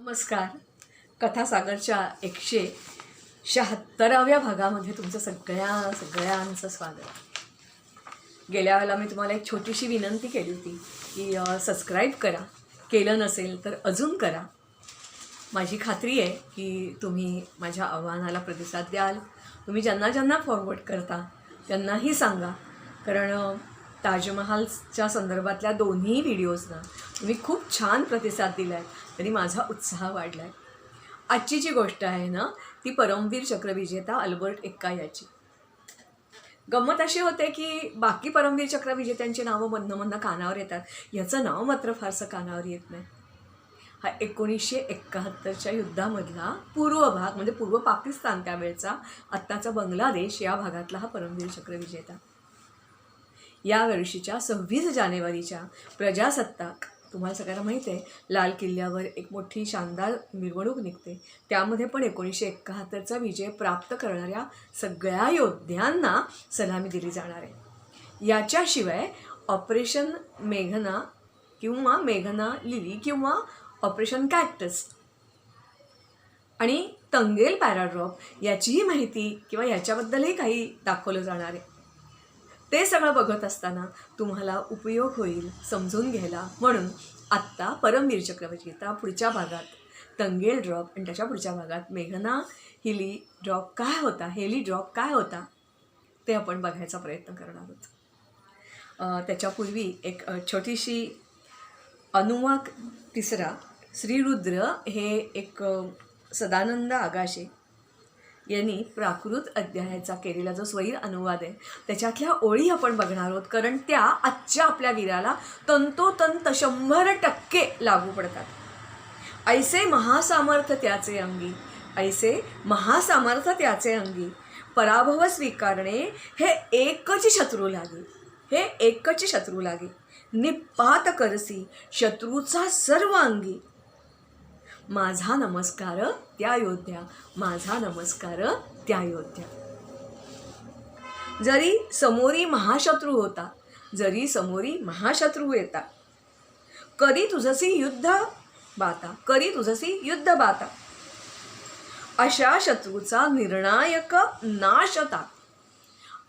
नमस्कार. कथासागरच्या 176व्या भागामध्ये तुमचं सगळ्यांचं स्वागत. गेल्या वेळेला मी तुम्हाला एक छोटीशी विनंती केली होती की सबस्क्राईब करा, केलं नसेल तर अजून करा. माझी खात्री आहे की तुम्ही माझ्या आव्हानाला प्रतिसाद द्याल. तुम्ही ज्यांना फॉरवर्ड करता त्यांनाही सांगा, कारण ताजमहालच्या संदर्भातल्या दोन्ही व्हिडिओजना तुम्ही खूप छान प्रतिसाद दिला आहे, तरी माझा उत्साह वाढला आहे. आजची जी गोष्ट आहे ना, ती परमवीर चक्रविजेता अल्बर्ट एक्का याची. गंमत अशी होते की बाकी परमवीर चक्रविजेत्यांची नावं मधनं कानावर येतात, याचं नाव मात्र फारसं कानावर येत नाही. हा 1971च्या युद्धामधला पूर्व भाग, म्हणजे पूर्व पाकिस्तान त्यावेळचा, आत्ताचा बांगलादेश, या भागातला हा परमवीर चक्रविजेता. या वर्षीच्या 26 जानेवारीच्या प्रजासत्ताक, तुम्हाला सगळ्यांना माहीत आहे, लाल किल्ल्यावर एक मोठी शानदार मिरवणूक निघते. त्यामध्ये पण 1971चा विजय प्राप्त करणाऱ्या सगळ्या योद्ध्यांना सलामी दिली जाणार आहे. याच्याशिवाय ऑपरेशन मेघना किंवा मेघना लिली किंवा ऑपरेशन कॅक्टस आणि तंगेल पॅराड्रॉप याचीही माहिती किंवा याच्याबद्दलही काही दाखवलं जाणार आहे. ते सगळं बघत असताना तुम्हाला उपयोग होईल समजून घ्यायला, म्हणून आत्ता परमवीर चक्रविजेता पुढच्या भागात तंगेल ड्रॉप आणि त्याच्या पुढच्या भागात मेघना हिली ड्रॉप काय होता, हेली ड्रॉप काय होता, ते आपण बघायचा प्रयत्न करणार आहोत. त्याच्यापूर्वी एक छोटीशी अनुवाक तिसरा श्रीरुद्र हे एक सदानंद आगाशे यांनी प्राकृत अध्यायाचा केलेला जो स्वैर अनुवाद आहे, त्याच्यातल्या ओळी आपण बघणार आहोत, कारण त्या आजच्या आपल्या वीराला तंतोतंत 100% लागू पडतात. ऐसे महासामर्थ्य त्याचे अंगी, ऐसे महासामर्थ्य त्याचे अंगी, पराभव स्वीकारणे हे एकच शत्रू लागे, हे एकच शत्रू लागे, निपात करसी शत्रूचा सर्व अंगी. माझा नमस्कार त्या योद्ध्या, माझा नमस्कार त्या योद्ध्या. जरी समोरी महाशत्रू होता, जरी समोरी महाशत्रू येता, करी तुझसी युद्ध बाता, करी तुझसी युद्ध बाता, अशा शत्रूचा निर्णायक नाशता,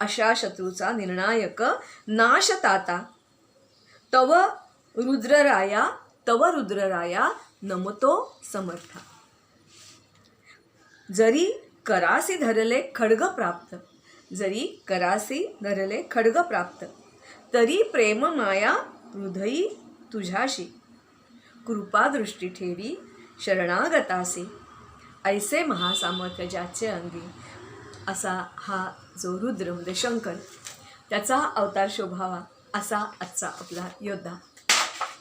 अशा शत्रूचा निर्णायक नाशताता, तव रुद्रराया, तव रुद्रराया नमतो समर्था. जरी करासी धरले खड्ग प्राप्त, जरी करासी धरले खड्ग प्राप्त, तरी प्रेम माया हृदयी तुझ्याशी, कृपा दृष्टी ठेवी शरणागतासी, ऐसे महासामर्थ्य ज्याचे अंगी. असा हा जो रुद्र म्हणजे शंकर, त्याचा अवतार शोभावा असा आजचा आपला योद्धा.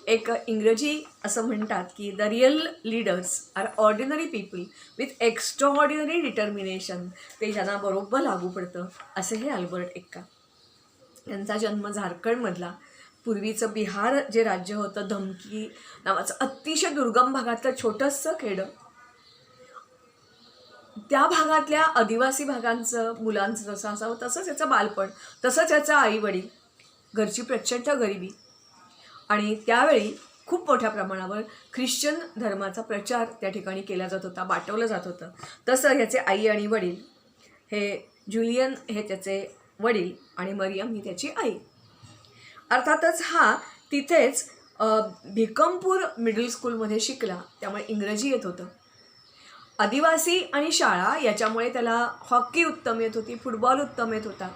एक इंग्रजी असं म्हणतात की the real leaders are ordinary people with extraordinary determination. ते ज्यांना बरोबर लागू पडतं, असे हे अल्बर्ट एक्का. यांचा जन्म झारखंडमधला, पूर्वीचं बिहार जे राज्य होतं, धमकी नावाचं अतिशय दुर्गम भागातलं छोटंसं खेडं, त्या भागातल्या आदिवासी भागांचं मुलांचं जसं असावं तसंच याचं बालपण, तसंच याचं आईवडील, घरची प्रचंड गरिबी. आणि त्यावेळी खूप मोठ्या प्रमाणावर ख्रिश्चन धर्माचा प्रचार त्या ठिकाणी केला जात होता, बाटवलं जात होतं. तसं ह्याचे आई आणि वडील, हे जुलियन हे त्याचे वडील आणि मरियम ही त्याची आई. अर्थातच हा तिथेच भिकमपूर मिडल स्कूलमध्ये शिकला, त्यामुळे इंग्रजी येत होतं. आदिवासी आणि शाळा याच्यामुळे त्याला हॉकी उत्तम येत होती, फुटबॉल उत्तम येत होता,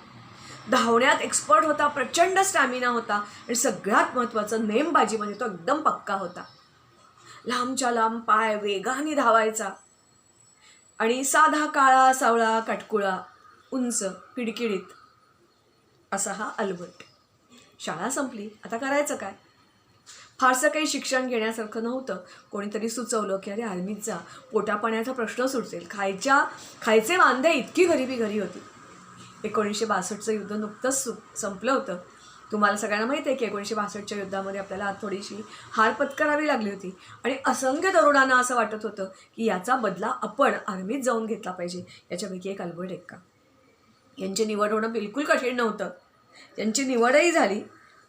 धावण्यात एक्सपर्ट होता, प्रचंड स्टॅमिना होता, आणि सगळ्यात महत्त्वाचं नेमबाजीमध्ये तो एकदम पक्का होता. लांबच्या लांब पाय वेगाने धावायचा, आणि साधा काळा सावळा काटकुळा, उंच किडकिडीत असा हा अल्बर्ट. शाळा संपली, आता करायचं काय? फारसं काही शिक्षण घेण्यासारखं नव्हतं. कोणीतरी सुचवलं की अरे आर्मीत जा, पोटापाण्याचा प्रश्न सुटेल, खायचे वांदे, इतकी गरिबी घरी होती. 1962चं युद्ध नुकतंच संपलं होतं. तुम्हाला सगळ्यांना माहिती आहे की 1962च्या युद्धामध्ये आपल्याला थोडीशी हार पत्करावी लागली होती, आणि असंख्य तरुणांना असं वाटत होतं की याचा बदला आपण आर्मीत जाऊन घेतला पाहिजे. याच्यापैकी एक अल्बर्ट एक्का. यांची निवड होणं बिलकुल कठीण नव्हतं. त्यांची निवडही झाली,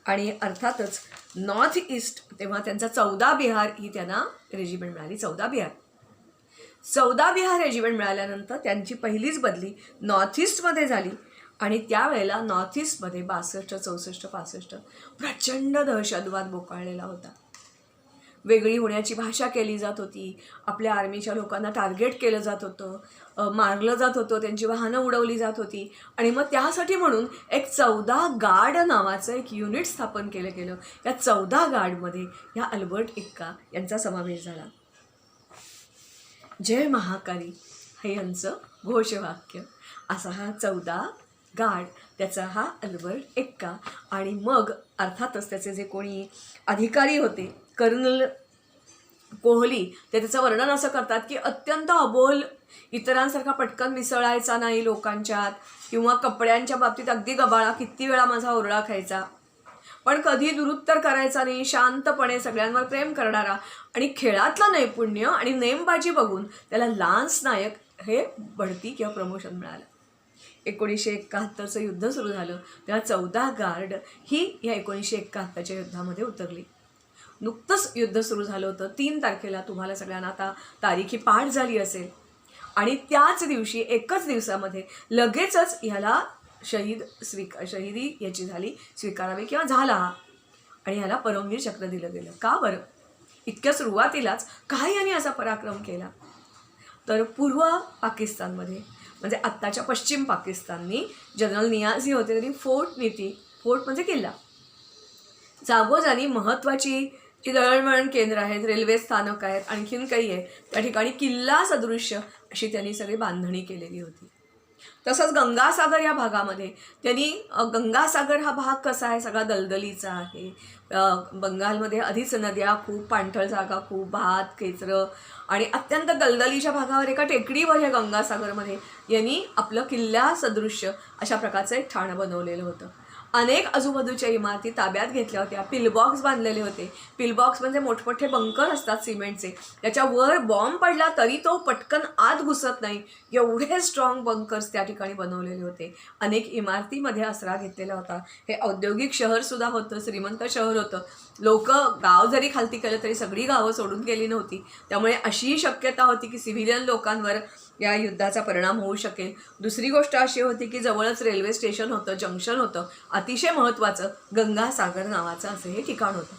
आणि अर्थातच नॉर्थ ईस्ट तेव्हा त्यांचा 14 बिहार ही त्यांना रेजिमेंट मिळाली. 14 बिहार रेजिमेंट मिळाल्यानंतर त्यांची पहिलीच बदली नॉर्थ ईस्टमध्ये झाली आणि त्यावेळेला नॉर्थ ईस्टमध्ये 62, 64, 65 प्रचंड दहशतवाद बोकाळलेला होता. वेगळी होण्याची भाषा केली जात होती. आपल्या आर्मीच्या लोकांना टार्गेट केलं जात होतं, मारलं जात होतं, त्यांची वाहनं उडवली जात होती. आणि मग त्यासाठी म्हणून एक 14 गार्ड नावाचं एक युनिट स्थापन केलं गेलं. या 14 गार्डमध्ये ह्या अल्बर्ट एक्का यांचा समावेश झाला. जय महाकाली हे यांचं घोषवाक्य. असा हा 14 गार्ड, त्याचा हा अल्बर्ट एक्का. आणि मग अर्थातच त्याचे जे कोणी अधिकारी होते, कर्नल कोहली, ते त्याचं वर्णन असं करतात की अत्यंत अबोल, इतरांसारखा पटकन मिसळायचा नाही लोकांच्यात, किंवा कपड्यांच्या बाबतीत अगदी गबाळा, किती वेळा माझा ओरडा खायचा, पण कधी दुरुत्तर करायचा नाही, शांतपणे सगळ्यांवर प्रेम करणारा. आणि खेळातलं नैपुण्य आणि नेमबाजी बघून त्याला लान्स नायक हे बढती किंवा प्रमोशन मिळालं. 1971चं युद्ध सुरू झालं तेव्हा 14 गार्ड ही या 1971च्या युद्धामध्ये उतरली. नुकतंच युद्ध सुरू झालं होतं. 3 तारखेला तुम्हाला सगळ्यांना आता तारीखी पाठ झाली असेल. आणि त्याच दिवशी, एकच दिवसामध्ये लगेचच ह्याला शहीदी याची झाली, स्वीकारावी किंवा झाला. आणि ह्याला परमवीर चक्र दिलं गेलं. का बरं? इतक्या सुरुवातीलाच काय यांनी असा पराक्रम केला? तर पूर्व पाकिस्तानमध्ये, म्हणजे आत्ताच्या पश्चिम पाकिस्ताननी, जनरल नियाझी होते, त्यांनी फोर्ट नीती, फोर्ट म्हणजे किल्ला, जागोजागी महत्त्वाची जी दळणवळण केंद्र आहेत, रेल्वे स्थानक आहेत, आणखीन काही आहे, त्या ठिकाणी किल्ला सदृश्य अशी त्यांनी सगळी बांधणी केलेली होती. तसंच गंगासागर या भागामध्ये त्यांनी, गंगासागर हा भाग कसा आहे, सगळा दलदलीचा आहे. बंगालमध्ये आधीच नद्या खूप, पाणथळ जागा खूप, भात, केचरं आणि अत्यंत दलदलीच्या भागावर एका टेकडीवर या गंगासागरमध्ये यांनी आपलं किल्ला सदृश्य अशा प्रकारचं एक ठाणं बनवलेलं होतं. अनेक आजूबाजूच्या इमारती ताब्यात घेतल्या होत्या. पिलबॉक्स बांधलेले होते. पिलबॉक्स म्हणजे मोठमोठे बंकर असतात सिमेंटचे, त्याच्यावर बॉम्ब पडला तरी तो पटकन आत घुसत नाही, एवढे स्ट्रॉंग बंकर्स त्या ठिकाणी बनवलेले होते. अनेक इमारतीमध्ये आसरा घेतलेला होता. हे औद्योगिक शहरसुद्धा होतं, श्रीमंत शहर होतं. लोक, गाव जरी खालती केलं तरी सगळी गावं सोडून गेली नव्हती. त्यामुळे अशीही शक्यता होती की सिव्हिलियन लोकांवर या युद्धाचा परिणाम होऊ शकेल. दुसरी गोष्ट अशी होती की जवळच रेल्वे स्टेशन होतं, जंक्शन होतं, अतिशय महत्त्वाचं गंगासागर नावाचं असं हे ठिकाण होतं.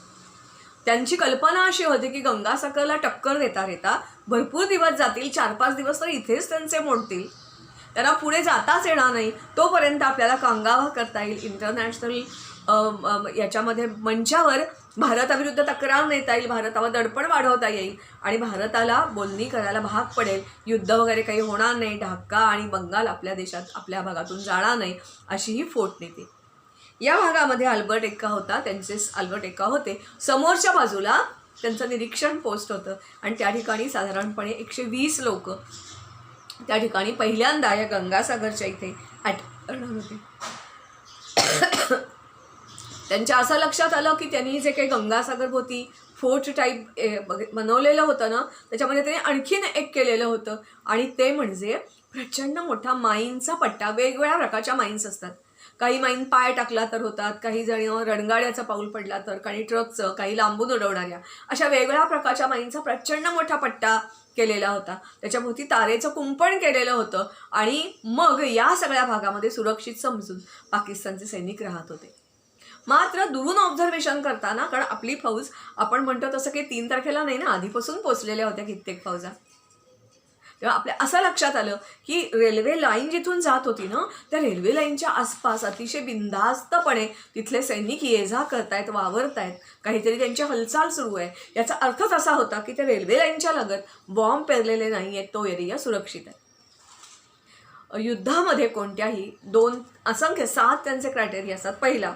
त्यांची कल्पना अशी होती की गंगासागरला टक्कर देता देता भरपूर दिवस जातील, 4-5 दिवस तर इथेच त्यांचे मोडतील, त्यांना पुढे जाताच येणार नाही. तोपर्यंत आपल्याला कांगावा करता येईल, इंटरनॅशनल याच्यामध्ये मंचावर भारताविरुद्ध तक्रार नेता येईल, भारतावर दडपण वाढवता येईल आणि भारताला बोलणी करायला भाग पडेल. युद्ध वगैरे काही होणार नाही, ढाका आणि बंगाल आपल्या देशात, आपल्या भागातून जाणार नाही, अशी ही फोर्ट नीती. या भागामध्ये अल्बर्ट एक्का होता, अल्बर्ट एक्का होते. समोरच्या बाजूला त्यांचं निरीक्षण पोस्ट होतं आणि त्या ठिकाणी साधारणपणे 120 लोक त्या ठिकाणी पहिल्यांदा या गंगासागरच्या इथे करणार होते. त्यांच्या असं लक्षात आलं की त्यांनी जे काही गंगासागरभोवती फोर्ट टाईप बनवलेलं होतं ना, त्याच्यामध्ये त्यांनी आणखीन एक केलेलं होतं आणि ते म्हणजे प्रचंड मोठा माईनचा पट्टा. वेगवेगळ्या प्रकारच्या माईन्स असतात. काही माईन पाय टाकला तर होतात, काही जण रणगाड्याचा पाऊल पडला तर, काही ट्रकचं, काही लांबून उडवणाऱ्या, अशा वेगवेगळ्या प्रकारच्या माईनचा प्रचंड मोठा पट्टा केलेला होता. त्याच्याभोवती तारेचं कुंपण केलेलं होतं आणि मग या सगळ्या भागामध्ये सुरक्षित समजून पाकिस्तानचे सैनिक राहत होते. मात्र दुरून ऑब्झर्वेशन करताना, कारण आपली फौज आपण म्हणतो तसं काही 3 तारखेला नाही ना, आधीपासून पोचलेल्या होत्या कित्येक फौजा. तेव्हा आपल्या असं लक्षात आलं की रेल्वे लाईन जिथून जात होती ना, त्या रेल्वे लाईनच्या आसपास अतिशय बिनधास्तपणे तिथले सैनिक ये जा करतायत, वावरतायत, काहीतरी त्यांची हालचाल सुरू आहे. याचा अर्थच असा होता की त्या रेल्वे लाईनच्या लगत बॉम्ब पेरलेले नाही आहेत, तो एरिया सुरक्षित आहे. युद्धामध्ये कोणत्याही 7 त्यांचे क्रायटेरिया असतात. पहिला,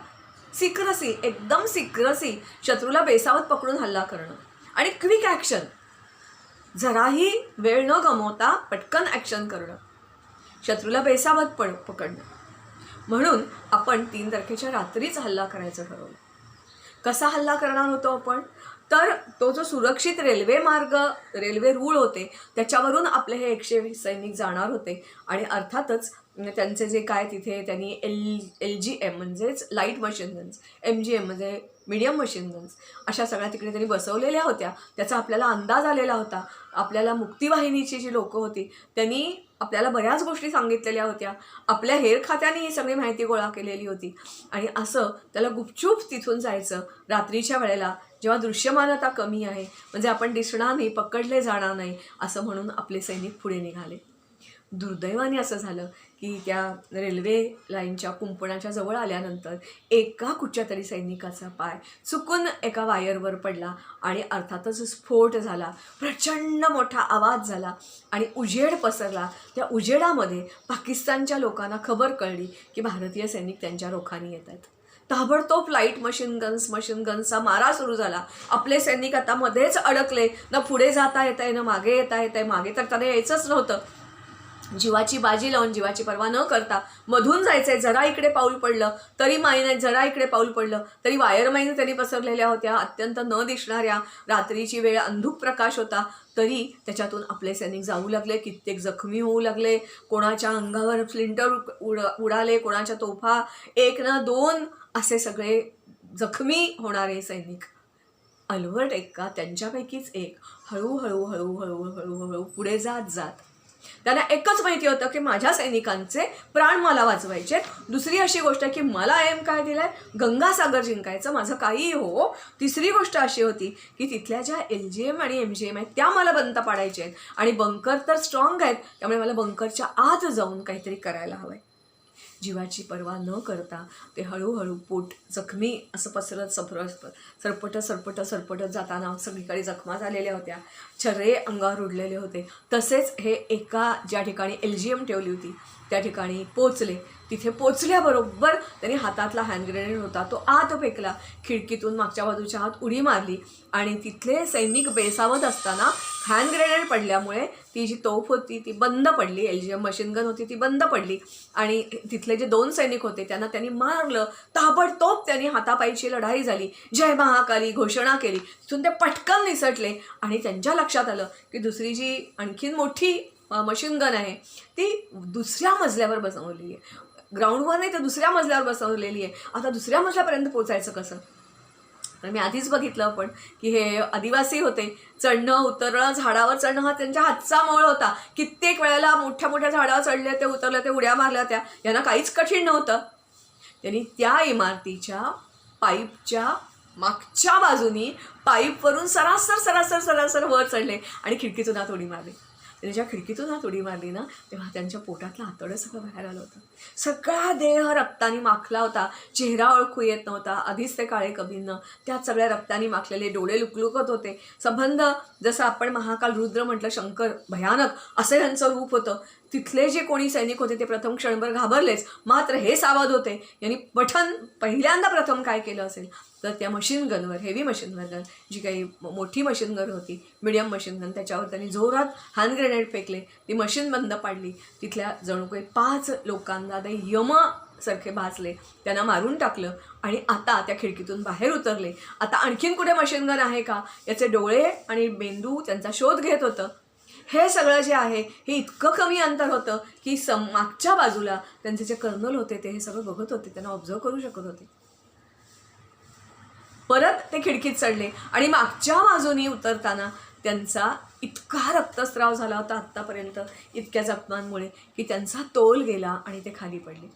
सिक्रेसी, एकदम सिक्रेसी, शत्रूला बेसावत पकडून हल्ला करणं आणि क्विक ॲक्शन, जराही वेळ न गमावता पटकन ॲक्शन करणं, शत्रूला बेसावत पकडणं. म्हणून आपण 3 तारखेच्या रात्रीच हल्ला करायचं ठरवलं. कसा हल्ला करणार होतो आपण? तर तो जो सुरक्षित रेल्वे मार्ग, रेल्वे रूळ होते त्याच्यावरून आपले हे 120 सैनिक जाणार होते. आणि अर्थातच त्यांचे जे काय तिथे त्यांनी LGM म्हणजेच लाईट मशीन गन्स, MGM म्हणजे मीडियम मशीन गन्स, अशा सगळ्या तिकडे त्यांनी बसवलेल्या होत्या. त्याचा आपल्याला अंदाज आलेला होता. आपल्याला मुक्तिवाहिनीची जी लोकं होती त्यांनी आपल्याला बऱ्याच गोष्टी सांगितलेल्या होत्या. आपल्या हेर खात्याने ही सगळी माहिती गोळा केलेली होती. आणि असं त्याला गुपचूप तिथून जायचं रात्रीच्या वेळेला, जेव्हा दृश्यमानता कमी आहे, म्हणजे आपण दिसणार नाही, पकडले जाणार नाही, असं म्हणून आपले सैनिक पुढे निघाले. दुर्दैवाने असं झालं की त्या रेल्वे लाईनच्या कुंपणाच्या जवळ आल्यानंतर एका कुठच्या तरी सैनिकाचा पाय चुकून एका वायरवर पडला आणि अर्थातच स्फोट झाला. प्रचंड मोठा आवाज झाला आणि उजेड पसरला. त्या उजेडामध्ये पाकिस्तानच्या लोकांना खबर कळली की भारतीय सैनिक त्यांच्या रोखाने येत आहेत. ताबडतोब लाईट मशीन गन्सचा मारा सुरू झाला. आपले सैनिक आता मध्येच अडकले. न पुढे जाता येत आहे, न मागे येता येत आहे. मागे तर त्याला यायचंच नव्हतं. जीवाची बाजी लावून, जीवाची पर्वा न करता मधून जायचंय. जरा इकडे पाऊल पडलं तरी माईन आहेत, जरा इकडे पाऊल पडलं तरी वायर माईन त्यांनी पसरलेल्या होत्या. अत्यंत न दिसणाऱ्या, रात्रीची वेळ, अंधुक प्रकाश होता, तरी त्याच्यातून आपले सैनिक जाऊ लागले. कित्येक जखमी होऊ लागले. कोणाच्या अंगावर फ्लिंटर उडाले, कोणाच्या तोफा, 1 ना 2 असे सगळे जखमी होणारे सैनिक. अल्बर्ट एक्का त्यांच्यापैकीच एक हळूहळू हळूहळू हळूहळू पुढे जात जात त्यांना एकच माहिती होतं की माझ्या सैनिकांचे प्राण मला वाचवायचे. दुसरी अशी गोष्ट की मला एम काय दिलाय, गंगासागर जिंकायचं, माझं काहीही हो. तिसरी गोष्ट अशी होती की तिथल्या ज्या LGM आणि MGM आहेत त्या मला बंद पाडायचे आहेत आणि बंकर तर स्ट्रॉंग आहेत, त्यामुळे मला बंकरच्या आत जाऊन काहीतरी करायला हवंय. जीवाची पर्वा न करता ते हळूहळू पोट जखमी असं पसरत सरपटत जाताना सगळीकडे जखमा झालेल्या होत्या. छर्रे अंगावर उडलेले होते. तसेच हे एका ज्या ठिकाणी LGM ठेवली होती त्या ठिकाणी पोचले. तिथे पोचल्याबरोबर त्यांनी हातातला हँड ग्रेनेड होता तो आत फेकला. खिडकीतून मागच्या बाजूच्या हात उडी मारली आणि तिथले सैनिक बेसावत असताना हँड ग्रेनेड पडल्यामुळे ती जी तोफ होती ती बंद पडली. LGM मशीन गन होती ती बंद पडली आणि तिथले जे 2 सैनिक होते त्यांना त्यांनी मारलं. ताबडतोब त्यांनी हातापायची लढाई झाली. जय महाकाली घोषणा केली. तिथून ते पटकन निसटले आणि त्यांच्या लक्षात आलं की दुसरी जी आणखीन मोठी मशीन गन आहे ती दुसऱ्या मजल्यावर बसवलेली आहे. ग्राउंडवर नाही तर दुसऱ्या मजल्यावर बसवलेली आहे. आता दुसऱ्या मजल्यापर्यंत पोचायचं कसं? तर मी आधीच बघितलं आपण की हे आदिवासी होते. चढणं उतरणं, झाडावर चढणं हा त्यांच्या हातचा मळ होता. कित्येक वेळेला मोठ्या मोठ्या झाडावर चढले, ते उतरले, ते उड्या मारल्या त्या. यांना काहीच कठीण नव्हतं. त्यांनी त्या इमारतीच्या पाईपच्या मागच्या बाजूनी पाईपवरून सरासर वर चढले आणि खिडकीतून आत उडी मारली. त्यांनी ज्या खिडकीतून आत उडी मारली ना तेव्हा त्यांच्या पोटातलं आतडं सगळं बाहेर आलं होतं. सगळा देह रक्तानी माखला होता. चेहरा ओळखू येत नव्हता. आधीच ते काळे कभिन्न, त्यात सगळ्या रक्तानी माखलेले डोळे लुकलुकत होते. संबंध जसं आपण महाकाल रुद्र म्हटलं, शंकर भयानक असं यांचं रूप होतं. तिथले जे कोणी सैनिक होते ते प्रथम क्षणभर घाबरलेच, मात्र हे सावध होते. यांनी पहिल्यांदा प्रथम काय केलं असेल तर त्या मशीन गनवर, हेवी मशीन गन, जी काही मोठी मशीन गन होती, मीडियम मशीन गन, त्याच्यावर त्यांनी जोरात हँड ग्रेनेड फेकले. ती मशीन बंद पाडली. तिथल्या जणू काही 5 लोकांना ते यमासारखे भाजले, त्यांना मारून टाकलं आणि आता त्या खिडकीतून बाहेर उतरले. आता आणखीन कुठे मशीन गन आहे का याचे डोळे आणि मेंदू त्यांचा शोध घेत होतं. हे सगळं जे आहे हे इतकं कमी अंतर होतं की मागच्या बाजूला त्यांचे जे कर्नल होते ते हे सगळं बघत होते, त्यांना ऑब्झर्व करू शकत होते. परत ते खिडकीत चढले आणि मागच्या बाजूनी उतरताना त्यांचा इतका रक्तस्राव झाला होता आत्तापर्यंत इतक्या जखमांमुळे की त्यांचा तोल गेला आणि ते खाली पडले.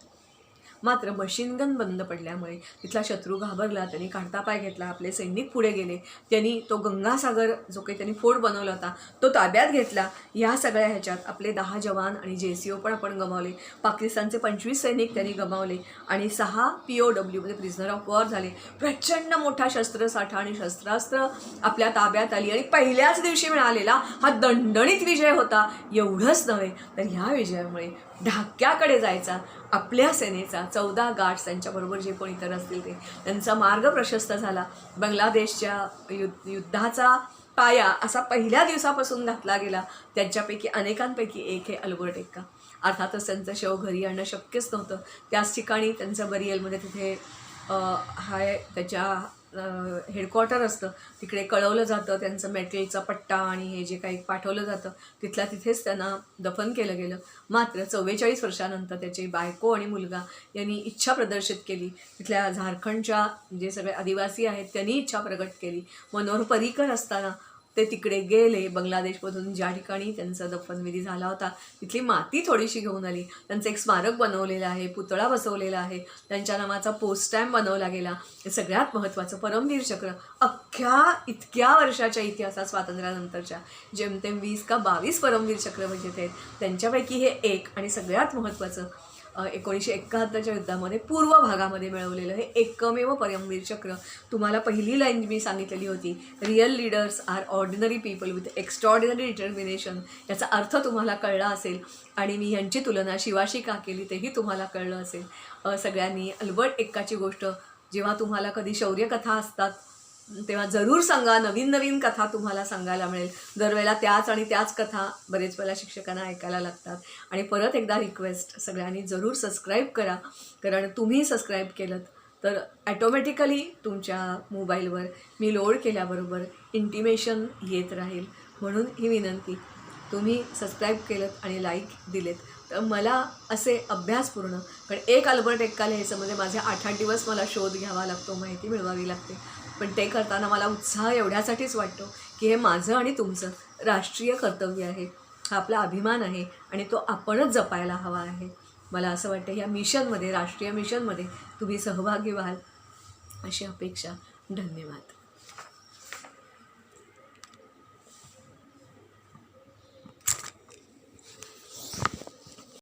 मात्र मशीन गन बंद पडल्यामुळे तिथला शत्रू घाबरला. त्यांनी काढता पाय घेतला. आपले सैनिक पुढे गेले. त्यांनी तो गंगासागर जो काही त्यांनी फोर्ट बनवला होता तो ताब्यात घेतला. ह्या सगळ्या ह्याच्यात आपले 10 जवान आणि JCO पण आपण गमावले. पाकिस्तानचे 25 सैनिक त्यांनी गमावले आणि 6 POW म्हणजे प्रिझनर ऑफ वॉर झाले. प्रचंड मोठा शस्त्रसाठा आणि शस्त्रास्त्र आपल्या ताब्यात आली आणि पहिल्याच दिवशी मिळालेला हा दणदणीत विजय होता. एवढंच नव्हे तर ह्या विजयामुळे ढाक्याकडे जायचा आपल्या सेनेचा 14 गार्ड्स त्यांच्याबरोबर जे कोणी इतर असतील ते त्यांचा मार्ग प्रशस्त झाला. बांगलादेशच्या युद्धाचा पाया असा पहिल्या दिवसापासून घातला गेला. त्यांच्यापैकी अनेकांपैकी एक हे अल्बर्ट एक्का. अर्थातच त्यांचं शव घरी आणणं शक्यच नव्हतं. त्याच ठिकाणी त्यांचं बरियलमध्ये तिथे हाय त्याच्या हेडक्वार्टर असतं तिकडे कळवलं जातं, त्यांचं मेटलचा पट्टा आणि हे जे काही पाठवलं जातं तिथल्या तिथेच त्यांना दफन केलं गेलं. मात्र 44 वर्षानंतर त्याची बायको आणि मुलगा यांनी इच्छा प्रदर्शित केली. तिथल्या झारखंडच्या जे सगळे आदिवासी आहेत त्यांनी इच्छा प्रकट केली. मनोहर पर्रीकर असताना ते तिकडे गेले. बांगलादेशमधून ज्या ठिकाणी त्यांचा दफनविधी झाला होता तिथली माती थोडीशी घेऊन आली. त्यांचं एक स्मारक बनवलेलं आहे, पुतळा बसवलेला आहे, त्यांच्या नावाचा पोस्ट स्टॅम्प बनवला गेला. हे सगळ्यात महत्त्वाचं परमवीर चक्र इतक्या वर्षाच्या इतिहासात स्वातंत्र्यानंतरच्या जेमतेम 20 का 22 परमवीर चक्र म्हणजे ते त्यांच्यापैकी हे एक आणि सगळ्यात महत्त्वाचं 1971च्या युद्धामध्ये पूर्व भागामध्ये मिळवलेलं हे एकमेव परमवीर चक्र. तुम्हाला पहिली लाईन मी सांगितलेली होती, real leaders are ordinary people with extraordinary determination. याचा अर्थ तुम्हाला कळला असेल आणि मी यांची तुलना शिवाशी का केली तेही तुम्हाला कळलं असेल. सगळ्यांनी अल्बर्ट एक्काची गोष्ट जेव्हा तुम्हाला कधी शौर्यकथा असतात तेव्हा जरूर सांगा. नवीन नवीन कथा तुम्हाला सांगायला मिळेल. दरवेळेला त्याच कथा बरेच वेळेला शिक्षकांना ऐकायला लागतात. आणि परत एकदा रिक्वेस्ट, सगळ्यांनी जरूर सबस्क्राईब करा, कारण तुम्ही सबस्क्राईब केलं तर ॲटोमॅटिकली तुमच्या मोबाईलवर मी लोड केल्याबरोबर इंटिमेशन येत राहील. म्हणून ही विनंती, तुम्ही सबस्क्राईब केलं आणि लाईक दिलेत तर मला असे अभ्यासपूर्ण, कारण एक अल्बर्ट एक्का लिहायचं माझे 8-8 दिवस मला शोध घ्यावा लागतो, माहिती मिळवावी लागते. पण ते करताना मला उत्साह एवढ्यासाठीच वाटतो की हे माझं आणि तुमचं राष्ट्रीय कर्तव्य आहे, हा आपला अभिमान आहे आणि तो आपणच जपायला हवा आहे. मला असं वाटतं या मिशनमध्ये, राष्ट्रीय मिशनमध्ये तुम्ही सहभागी व्हाल अशी अपेक्षा. धन्यवाद.